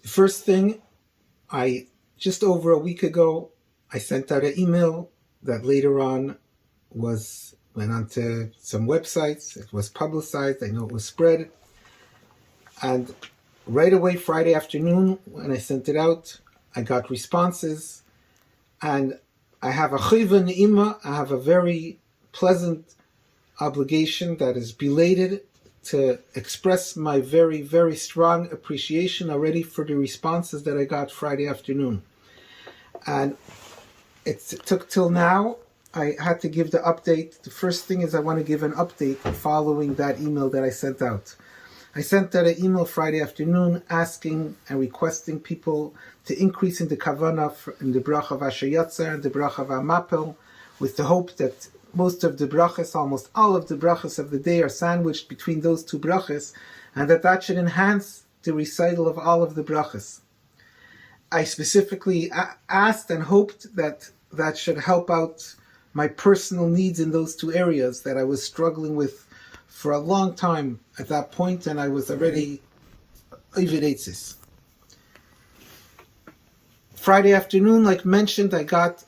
The first thing, just over a week ago, I sent out an email that later on went onto some websites. It was publicized. I know it was spread. And right away, Friday afternoon, when I sent it out, I got responses. And I have a chiyuv ne'ima. I have a very pleasant obligation that is belated to express my very, very strong appreciation already for the responses that I got Friday afternoon. And it took till now. I had to give the update. The first thing is I want to give an update following that email that I sent out. I sent out an email Friday afternoon asking and requesting people to increase in the Kavono in the Berochos of Asher Yatzer and the Berochos of Mapel, with the hope that most of the brachas, almost all of the brachas of the day, are sandwiched between those two brachas, and that should enhance the recital of all of the brachas. I specifically asked and hoped that should help out my personal needs in those two areas that I was struggling with for a long time at that point, and I was already Ividetzis. Friday afternoon, like mentioned, I got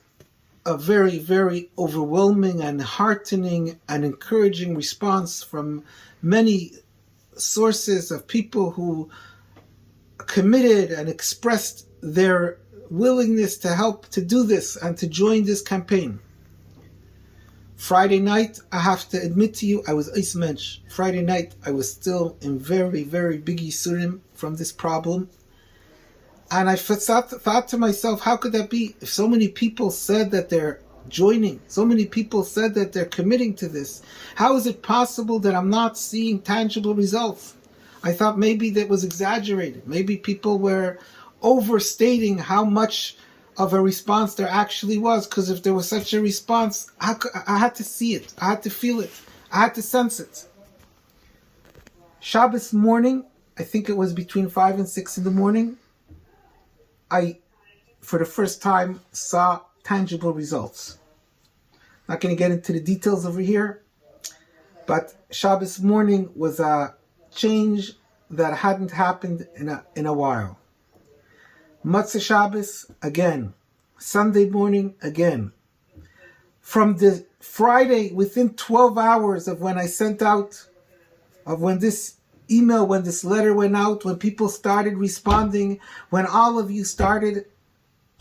a very, very overwhelming and heartening and encouraging response from many sources of people who committed and expressed their willingness to help to do this and to join this campaign. Friday night, I have to admit to you, I was Eis Mensch. Friday night, I was still in very, very big yisurim from this problem. And I thought to myself, how could that be? If so many people said that they're joining, so many people said that they're committing to this, how is it possible that I'm not seeing tangible results? I thought maybe that was exaggerated. Maybe people were overstating how much of a response there actually was, because if there was such a response, I had to see it, I had to feel it, I had to sense it. Shabbos morning, I think it was between 5 and 6 in the morning, I, for the first time, saw tangible results. Not going to get into the details over here, but Shabbos morning was a change that hadn't happened in a while. Matzah Shabbos, again. Sunday morning, again. From the Friday, within 12 hours of when I sent out, of when this email, when this letter went out, when people started responding, when all of you started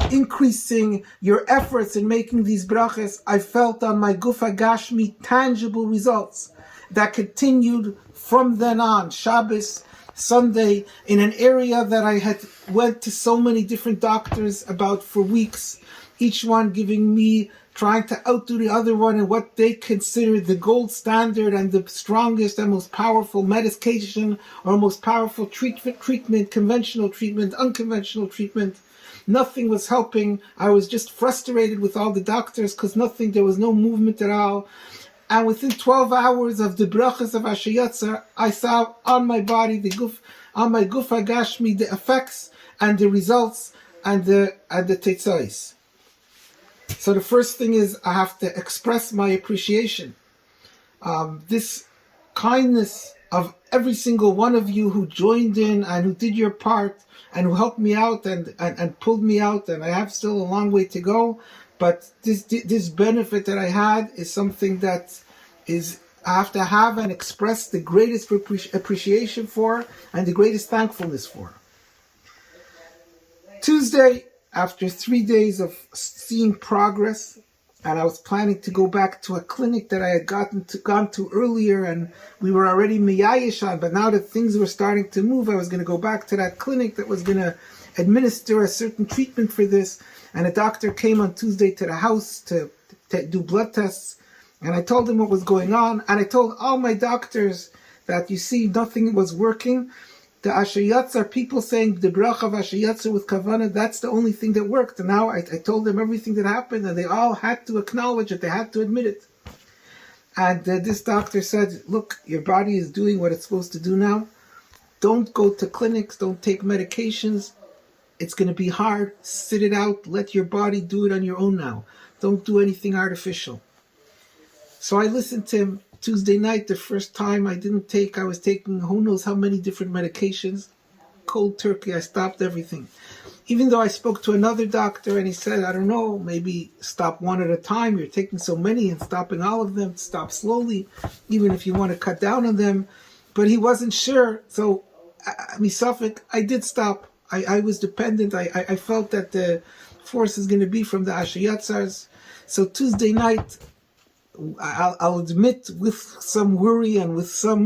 increasing your efforts in making these brachas, I felt on my gufa gashmi tangible results that continued from then on. Shabbos, Sunday, in an area that I had went to so many different doctors about for weeks, each one giving me, trying to outdo the other one in what they consider the gold standard and the strongest and most powerful medication or most powerful treatment, conventional treatment, unconventional treatment. Nothing was helping. I was just frustrated with all the doctors because there was no movement at all. And within 12 hours of the Berochos of Asher Yatzer, I saw on my body, on my gufa gashmi, the effects and the results and the tetzais. So the first thing is I have to express my appreciation. This kindness of every single one of you who joined in and who did your part and who helped me out and pulled me out, and I have still a long way to go. But this benefit that I had is something that I have to have and express the greatest appreciation for and the greatest thankfulness for. Tuesday, after 3 days of seeing progress, and I was planning to go back to a clinic that I had gone to earlier, and we were already miyayish on, but now that things were starting to move, I was going to go back to that clinic that was going to administer a certain treatment for this. And a doctor came on Tuesday to the house to do blood tests, and I told him what was going on, and I told all my doctors that, you see, nothing was working. The Asher Yatzer, people saying the bracha of Asher Yatzer with Kavono, that's the only thing that worked. And now I told them everything that happened, and they all had to acknowledge it, they had to admit it. And this doctor said, look, your body is doing what it's supposed to do now. Don't go to clinics, don't take medications. It's going to be hard. Sit it out. Let your body do it on your own now. Don't do anything artificial. So I listened to him. Tuesday night, the first time I was taking who knows how many different medications. cold turkey. I stopped everything. Even though I spoke to another doctor and he said, I don't know, maybe stop one at a time. You're taking so many and stopping all of them. Stop slowly, even if you want to cut down on them. But he wasn't sure. So, I did stop. I was dependent. I felt that the force is going to be from the Ashayatzars. So Tuesday night, I'll admit, with some worry and with some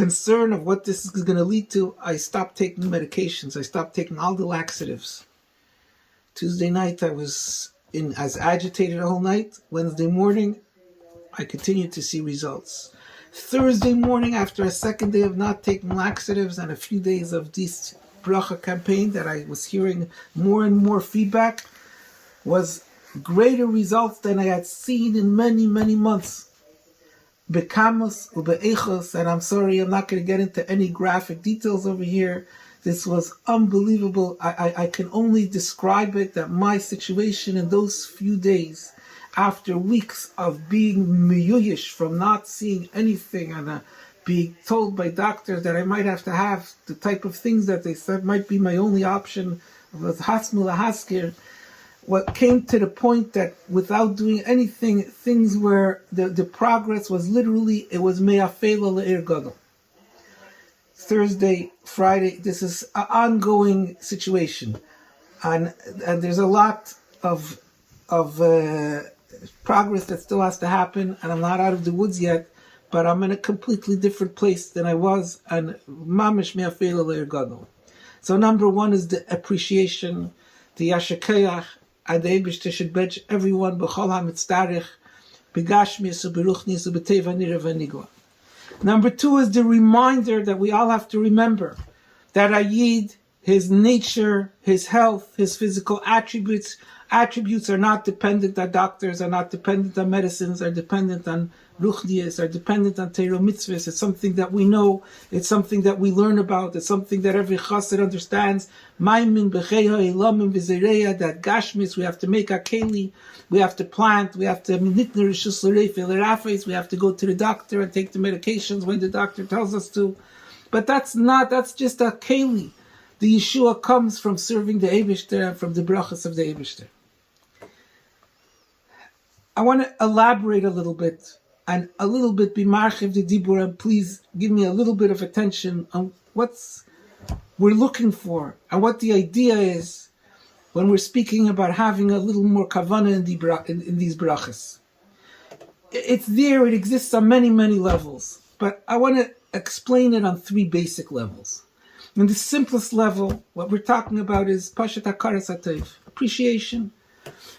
concern of what this is going to lead to, I stopped taking medications. I stopped taking all the laxatives. Tuesday night, I was as agitated the whole night. Wednesday morning, I continued to see results. Thursday morning, after a second day of not taking laxatives and a few days of this bracha campaign that I was hearing more and more feedback, was greater results than I had seen in many, many months. Bekamos ube'echos, and I'm sorry, I'm not going to get into any graphic details over here. This was unbelievable. I can only describe it, that my situation in those few days, after weeks of being miyuyish from not seeing anything and being told by doctors that I might have to have the type of things that they said might be my only option, was hasmul haskir. What came to the point that without doing anything, things were, the progress was literally, it was me'afela le'ir gadol. Thursday, Friday, this is an ongoing situation. And there's a lot of progress that still has to happen, and I'm not out of the woods yet, but I'm in a completely different place than I was, and mamish me'afela le'ir gadol. So number one is the appreciation, the yashakayach, and the Eibishter should bench everyone b'chol hamitzdarich, b'gashmius u'beruchnius u'b'teva nira v'nigla. Number two is the reminder that we all have to remember that Ayid, his nature, his health, his physical attributes are not dependent on doctors, are not dependent on medicines, are dependent on ruchnius, are dependent on teiro mitzvahs. It's something that we know, it's something that we learn about, it's something that every chassid understands. Maimin b'cheha elamim v'zereya, that gashmis, we have to make a keli, we have to plant, we have to nitner rishus l'reifel l'rafes, we have to go to the doctor and take the medications when the doctor tells us to. But that's just a keli. The Yeshua comes from serving the Eibishter and from the Berochos of the Eibishter. I want to elaborate a little bit and a little bit be marchiv the dibur, and please give me a little bit of attention on what we're looking for and what the idea is when we're speaking about having a little more kavana in these brachas. It's there, it exists on many, many levels, but I want to explain it on three basic levels. In the simplest level, what we're talking about is pashat hakaras hatov, appreciation.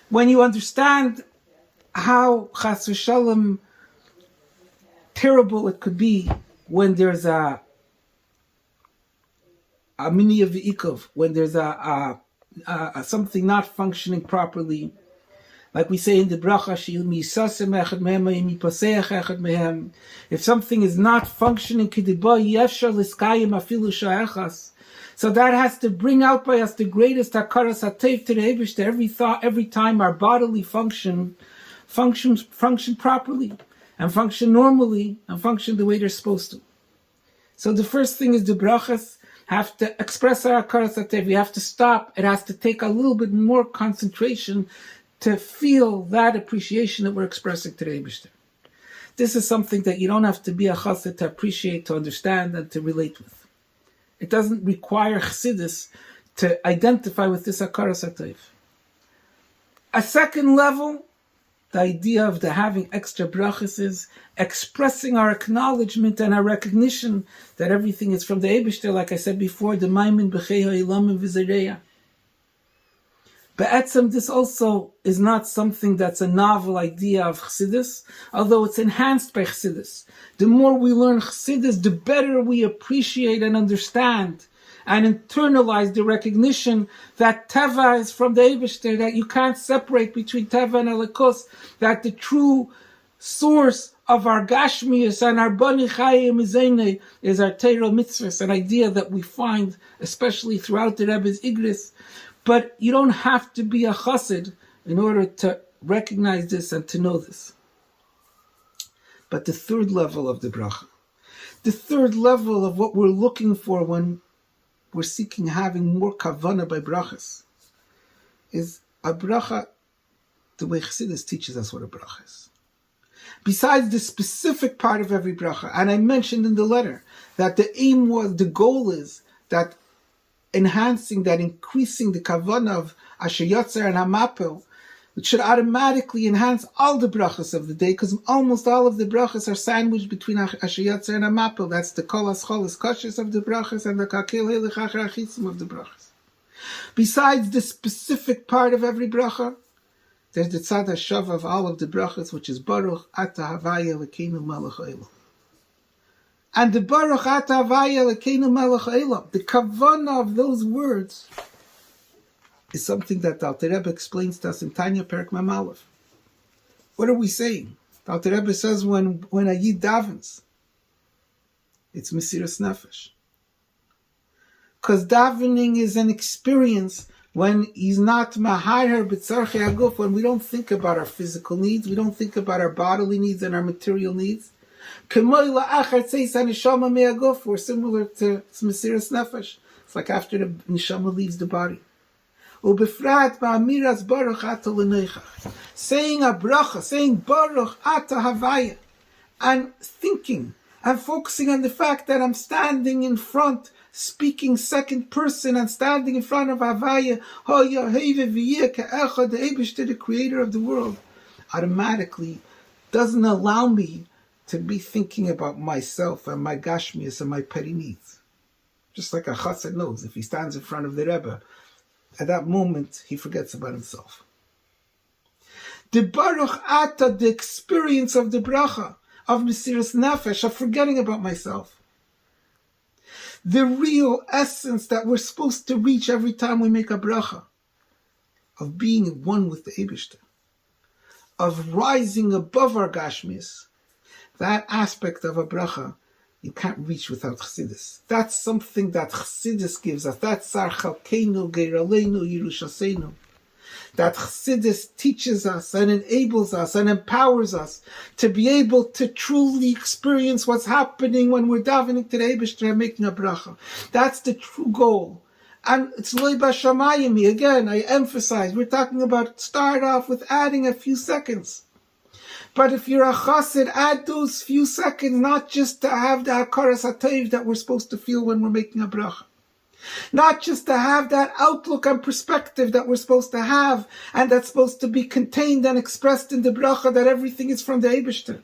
When you understand how chas v'shalom terrible it could be when there's a mini of ikov, when there's a something not functioning properly, like we say in the bracha, if something is not functioning, so that has to bring out by us the greatest hakaras hatov to the Eibishter every time our bodily function properly and function normally and function the way they're supposed to. So the first thing is the brachas have to express our hakaras hatov. We have to stop. It has to take a little bit more concentration to feel that appreciation that we're expressing to the Eibishter. This is something that you don't have to be a chassid to appreciate, to understand, and to relate with. It doesn't require chassidus to identify with this hakaras hatov. A second level, the idea of the having extra brachas is expressing our acknowledgement and our recognition that everything is from the Eibishter, like I said before, the maimin b'cheha elamim v'zereya. Be'etzem, this also is not something that's a novel idea of Chassidus, although it's enhanced by Chassidus. The more we learn Chassidus, the better we appreciate and understand and internalize the recognition that Teva is from the Eibishter, that you can't separate between Teva and Elikos, that the true source of our Gashmius and our Bani Chayim Izene is our Teiro Mitzvahs, an idea that we find especially throughout the Rebbe's Igris. But you don't have to be a chassid in order to recognize this and to know this. But the third level of the bracha, the third level of what we're looking for when we're seeking having more kavana by brachas, is a bracha, the way Chassidus teaches us what a bracha is. Besides the specific part of every bracha, and I mentioned in the letter that the goal is that enhancing, that increasing the kavana of Asher Yotzer and Hamapel, which should automatically enhance all the brachas of the day, because almost all of the brachas are sandwiched between Asher Yotzer and Hamapel. That's the Kol HaScholas Koshes of the brachas and the Kakil Heilich Achar Achitzim of the brachas. Besides the specific part of every bracha, there's the tzad hashav of all of the brachas, which is Baruch Ata Havaya Lekeinu Melech Haolam. And the Baruch Ata Havaya Lekeinu Melech Haolam, the kavanah of those words, is something that the Alter Rebbe explains to us in Tanya Perek Mem Aleph. What are we saying? The Alter Rebbe says when a Yid davens, it's Mesiras Nefesh. Because davening is an experience when he's not Maharer B'tzarchei Haguf, when we don't think about our physical needs, we don't think about our bodily needs and our material needs. We're similar to Mesiras Nefesh. It's like after the neshama leaves the body. Saying a bracha, saying Baruch Ata Havaya, and thinking and focusing on the fact that I'm standing in front, speaking second person, and standing in front of Havaya, the Eibishter, the creator of the world, automatically doesn't allow me to be thinking about myself and my gashmias and my petty needs. Just like a chassid knows, if he stands in front of the Rebbe, at that moment he forgets about himself. The Baruch Ata, the experience of the bracha, of Mesiras Nefesh, of forgetting about myself. The real essence that we're supposed to reach every time we make a bracha, of being one with the Eibishter, of rising above our gashmis, that aspect of a bracha you can't reach without Chassidus. That's something that Chassidus gives us. That's Sar Chalkeinu Geiraleinu Yerushaseinu. That Chassidus teaches us and enables us and empowers us to be able to truly experience what's happening when we're davening to the Eibishter and making a bracha. That's the true goal. And it's loy bashamayim. Again, I emphasize, we're talking about start off with adding a few seconds. But if you're a chassid, add those few seconds, not just to have the hakaras hatov that we're supposed to feel when we're making a bracha. Not just to have that outlook and perspective that we're supposed to have, and that's supposed to be contained and expressed in the bracha, that everything is from the Eibishter.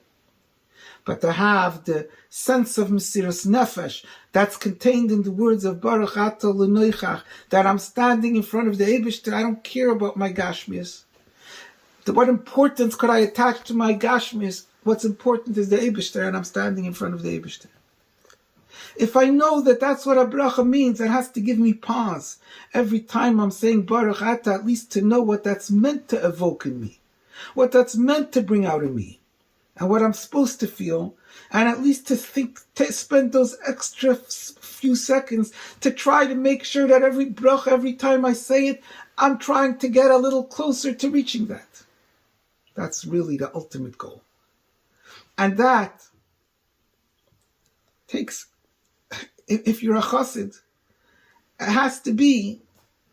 But to have the sense of Mesiras Nefesh that's contained in the words of Baruch Ata L'noichach, that I'm standing in front of the Eibishter, I don't care about my gashmias. What importance could I attach to my gashmis? What's important is the Eibishter, and I'm standing in front of the Eibishter. If I know that that's what a bracha means, it has to give me pause every time I'm saying Baruch Ata, at least to know what that's meant to evoke in me, what that's meant to bring out in me, and what I'm supposed to feel, and at least to think, to spend those extra few seconds to try to make sure that every bracha, every time I say it, I'm trying to get a little closer to reaching that. That's really the ultimate goal. And that takes, if you're a chassid, it has to be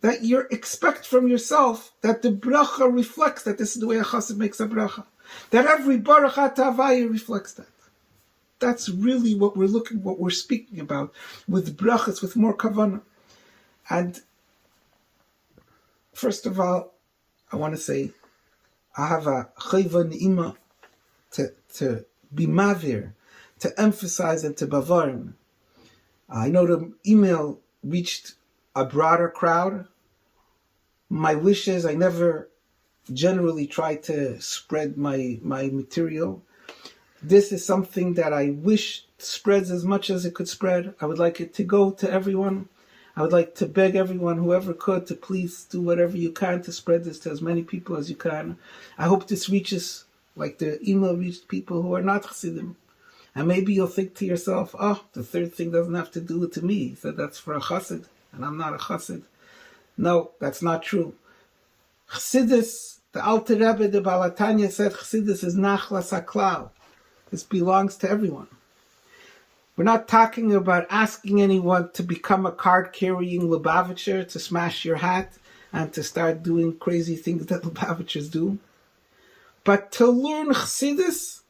that you expect from yourself that the bracha reflects that this is the way a chassid makes a bracha. That every Baruch Ata Havaya reflects that. That's really what we're speaking about with brachas, with more kavanah. And first of all, I want to say, I have a chayva ne'ima to be mavir, to emphasize and to bavarn. I know the email reached a broader crowd. My wish is I never generally try to spread my material. This is something that I wish spreads as much as it could spread. I would like it to go to everyone. I would like to beg everyone, whoever could, to please do whatever you can to spread this to as many people as you can. I hope this reaches, like the email reached people who are not Chassidim. And maybe you'll think to yourself, the third thing doesn't have to do with me. He said that's for a Chassid, and I'm not a Chassid. No, that's not true. Chassidus, the Alter Rebbe, the Baal HaTanya said, Chassidus is nachlas haklal. This belongs to everyone. We're not talking about asking anyone to become a card-carrying Lubavitcher, to smash your hat and to start doing crazy things that Lubavitchers do. But to learn Chassidus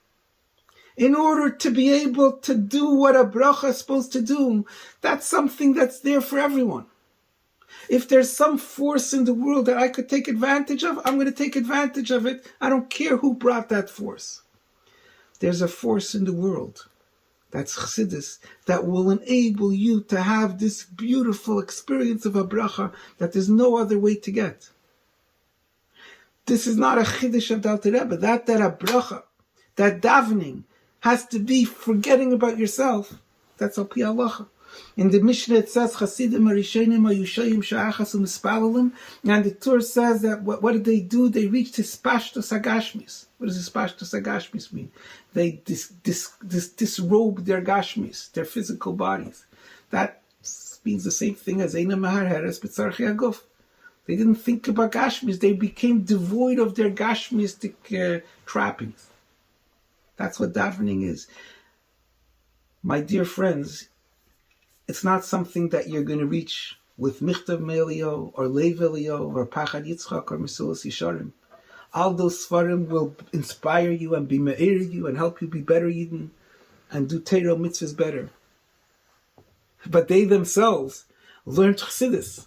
in order to be able to do what a bracha is supposed to do, that's something that's there for everyone. If there's some force in the world that I could take advantage of, I'm going to take advantage of it. I don't care who brought that force. There's a force in the world, that's Chassidus, that will enable you to have this beautiful experience of a bracha that there's no other way to get. This is not a chiddush of the Alter Rebbe. That a bracha, that davening, has to be forgetting about yourself. That's al pi halacha. In the Mishnah it says, Chasidim Arishonim Ayushayim Sha'achas U'Mispalalim, and the Torah says that what did they do? They reached Hispashtos Agashmis. What does Hispashtos Agashmis mean? They disrobe their Gashmis, their physical bodies. That means the same thing as Eina Mahar Heres B'Tzarchi Aguf. They didn't think about Gashmis. They became devoid of their Gashmistic trappings. That's what davening is. My dear friends, it's not something that you're going to reach with Michtav Melio or Lev Elio or Pachad Yitzchak or Mesulas Yisharim. All those Sfarim will inspire you and be me'er you and help you be better Yidden and do Torah mitzvahs better. But they themselves learned Chassidus.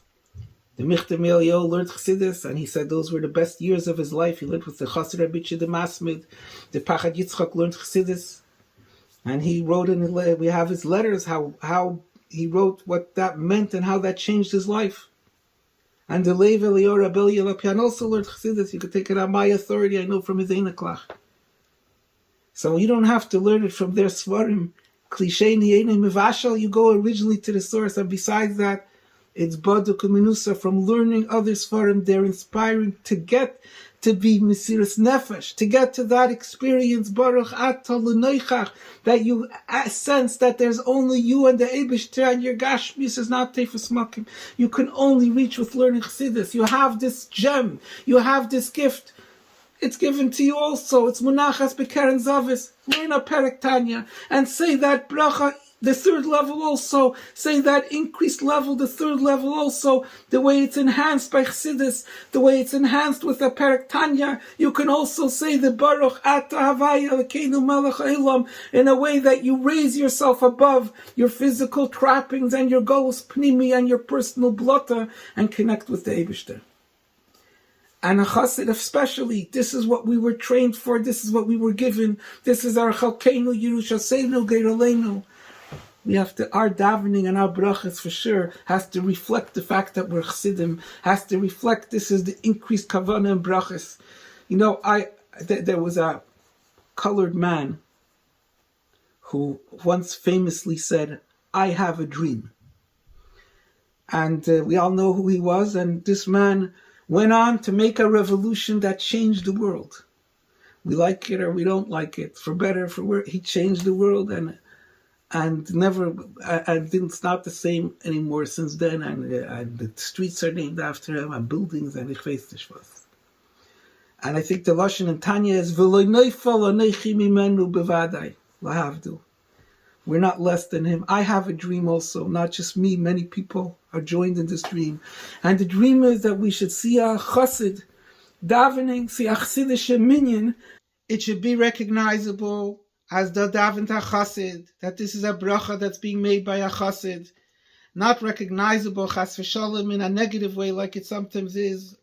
The Michtav Melio learned Chassidus, and he said those were the best years of his life. He learned with the Chassid Rabbi the Masmid. The Pachad Yitzchak learned Chassidus. And he wrote we have his letters, how he wrote what that meant and how that changed his life. And the Lev Elio Rabbi Yelapian also learned Chassidus. You could take it on my authority, I know from his Einaklach. So you don't have to learn it from their Svarim. Cliche Niene Mivashal, you go originally to the source, and besides that, it's Baduk Minusa from learning other Svarim. They're inspiring to get to be Mesiras Nefesh, to get to that experience, Baruch Atah L'Noichach, that you sense that there's only you and the Eibishter, and your Gashmis is not Tefus Makim. You can only reach with learning Chassidus. You have this gem, you have this gift. It's given to you also. It's Munachas B'Keren Zavis. Learn a Perek Tanya and say that bracha, the third level also, say that increased level, the third level also, the way it's enhanced by Chassidus, the way it's enhanced with the Perek Tanya. You can also say the Baruch Ata Havaya Elokeinu Melech Haolam in a way that you raise yourself above your physical trappings and your Golus Pnimi and your personal blotta and connect with the Eibishter. And a chassid especially, this is what we were trained for, this is what we were given, this is our Chalkeinu Yerushaseinu Geiraleinu. We have to, our davening and our brachas for sure has to reflect the fact that we're chassidim, has to reflect this is the increased kavana and brachas. You know, there was a colored man who once famously said, I have a dream. And we all know who he was, and this man went on to make a revolution that changed the world. We like it or we don't like it, for better, for worse. He changed the world and it's not the same anymore since then. And the streets are named after him and buildings and ich weiß nicht was. And I think the Lashon in Tanya is V'lo neifel anechi mimenu bevadai lahavdu. We're not less than him. I have a dream also, not just me. Many people are joined in this dream. And the dream is that we should see a chassid davening, see a chassidish minyan. It should be recognizable as the daven chassid, that this is a bracha that's being made by a chassid. Not recognizable chas v'shalom in a negative way like it sometimes is.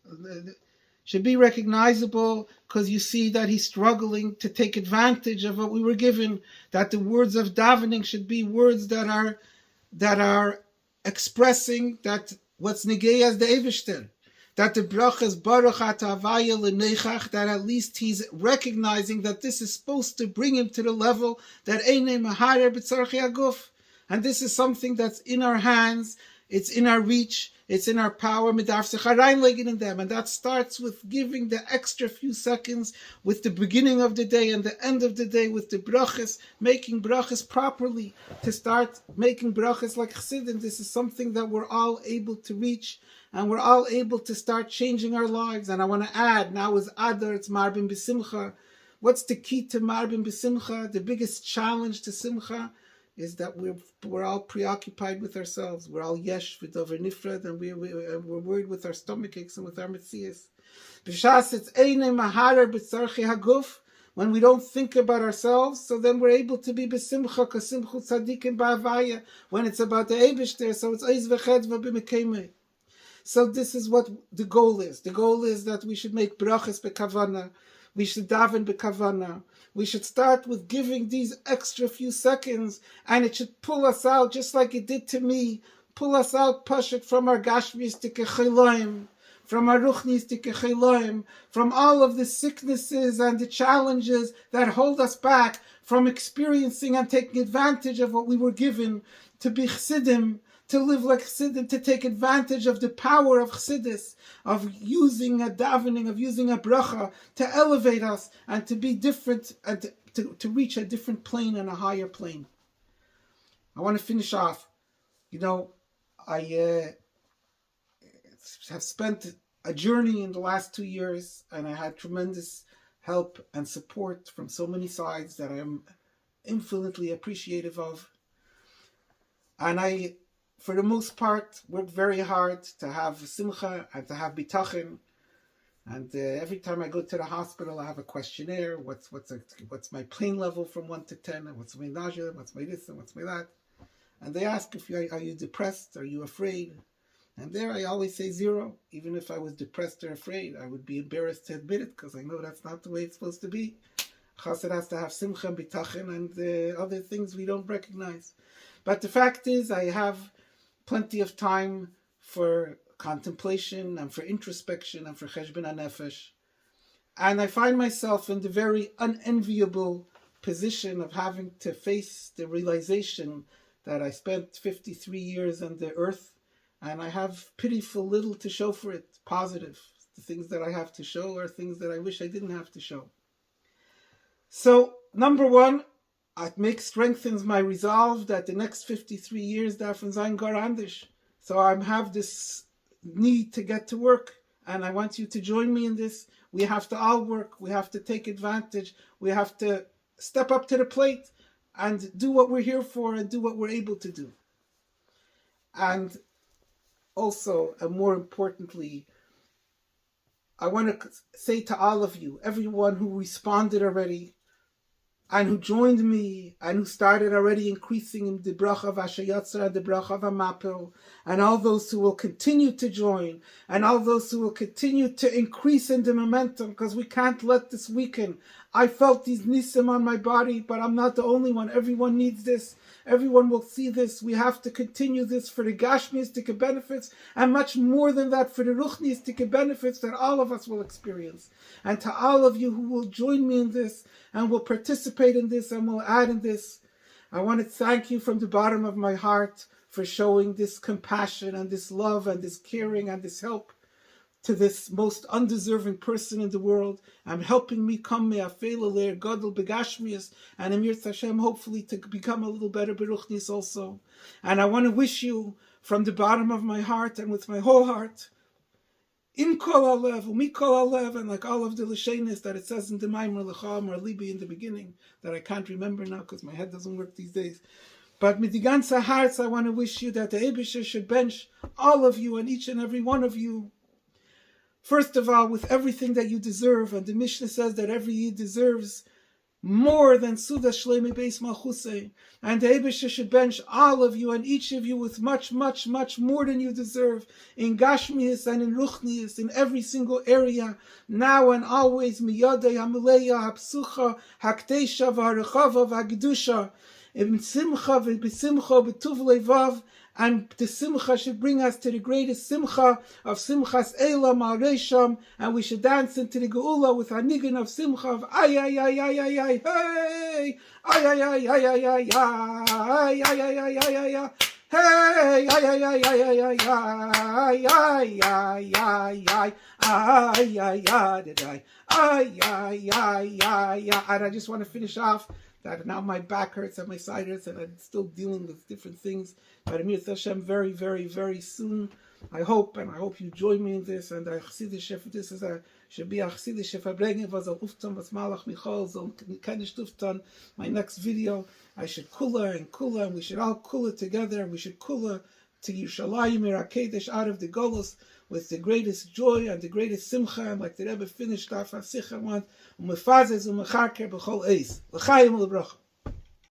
Should be recognizable because you see that he's struggling to take advantage of what we were given, that the words of davening should be words that are expressing that what's negei as the Eivishter, that the brachas baruch atah havaya l'neichach, that at least he's recognizing that this is supposed to bring him to the level that einei maharer b'tzarchei aguf, and this is something that's in our hands, it's in our reach, it's in our power, and that starts with giving the extra few seconds with the beginning of the day and the end of the day with the brachas, making brachas properly, to start making brachas like chassidim. This is something that we're all able to reach, and we're all able to start changing our lives. And I want to add, now is Adar, it's Marbin B'Simcha. What's the key to Marbin B'Simcha? The biggest challenge to Simcha? is that we're all preoccupied with ourselves. We're all yesh v'dover nifred, and we're worried with our stomach aches and with our mitzias. B'shas it's eine maharer b'tzarchi haguf. When we don't think about ourselves, so then we're able to be besimcha kasimchu tzadikim ba'avaya. When it's about the Eibishter, so it's oiz v'chedva b'mekemei. So this is what the goal is. The goal is that we should make Berochos b'kavana. We should daven b'kavana. We should start with giving these extra few seconds, and it should pull us out, just like it did to me, pull us out, push it from our gashmistic cheloim, from our ruchnistic cheloim, from all of the sicknesses and the challenges that hold us back from experiencing and taking advantage of what we were given to be chsidim, to live like chsidim, to take advantage of the power of chsidis, of using a davening, of using a bracha to elevate us and to be different and to reach a different plane and a higher plane. I want to finish off. I have spent a journey in the last 2 years, and I had tremendous help and support from so many sides that I am infinitely appreciative of. And I, for the most part, worked very hard to have simcha and to have bitachon. And every time I go to the hospital, I have a questionnaire. What's my pain level from 1 to 10? And what's my nausea? What's my this and what's my that? And they ask are you depressed? Are you afraid? And there I always say 0. Even if I was depressed or afraid, I would be embarrassed to admit it because I know that's not the way it's supposed to be. Chassid has to have simcha and bitachon and other things we don't recognize. But the fact is, I have plenty of time for contemplation and for introspection and for cheshbon hanefesh. And I find myself in the very unenviable position of having to face the realization that I spent 53 years on the earth, and I have pitiful little to show for it, positive. The things that I have to show are things that I wish I didn't have to show. So, number one, it strengthens my resolve that the next 53 years darfen sein gar anders. So I have this need to get to work, and I want you to join me in this. We have to all work. We have to take advantage. We have to step up to the plate and do what we're here for and do what we're able to do. And also, and more importantly, I want to say to all of you, everyone who responded already, and who joined me, and who started already increasing in the bracha of Ashayatzer and the bracha of Amapel, and all those who will continue to join, and all those who will continue to increase in the momentum, because we can't let this weaken. I felt these nisim on my body, but I'm not the only one. Everyone needs this. Everyone will see this. We have to continue this for the gashmistic benefits, and much more than that for the ruchnistic benefits that all of us will experience. And to all of you who will join me in this, and will participate in this, and will add in this, I want to thank you from the bottom of my heart for showing this compassion, and this love, and this caring, and this help to this most undeserving person in the world, and helping me come me'afela le'er gadol begashmius, and Emir Hashem, hopefully to become a little better beruchnis also. And I want to wish you from the bottom of my heart and with my whole heart, in kol alev, umikol alev, and like all of the l'shenis that it says in the Maimer L'cham or Libi in the beginning, that I can't remember now because my head doesn't work these days. But mit die ganze hearts, I want to wish you that the Eibusher should bench all of you and each and every one of you. First of all, with everything that you deserve, and the Mishnah says that every Yid deserves more than Suda Shleimi Beis Malchusei, and the Eibusher should bench all of you and each of you with much, much, much more than you deserve, in Gashmius and in Ruchnius, in every single area, now and always, Miyadei HaMileya, HaPsucha, HaKteisha, VaHarechava, VaHagdusha, in Simcha, V'Simcha, B'Tuv Levav, and the Simcha should bring us to the greatest Simcha of Simchas Eilam Al Reisham, and we should dance into the Geula with our niggin of Simcha of ay ay ay ay ay ay hey ay ay ay ay ay ay ay ay ay ay ay ay ay hey ay ay ay ay ay ay ay ay ay ay ay ay ay ay ay. And I just want to finish off that now my back hurts and my side hurts and I'm still dealing with different things. But Amir Hashem, very, very, very soon I hope you join me in this, and I Chassidische, this is should be a Chassidische Farbrengen, was al Uftan, was Malach Michal, so Kenish Uftan, my next video, I should kula, and we should all kula together, and we should kula to Yerushalayim Mirakedesh out of the Golos with the greatest joy and the greatest simcha, and like the Rebbe finished off Asicha one, Umefazes Umecharker B'chol Eis, L'chaim L'bracha.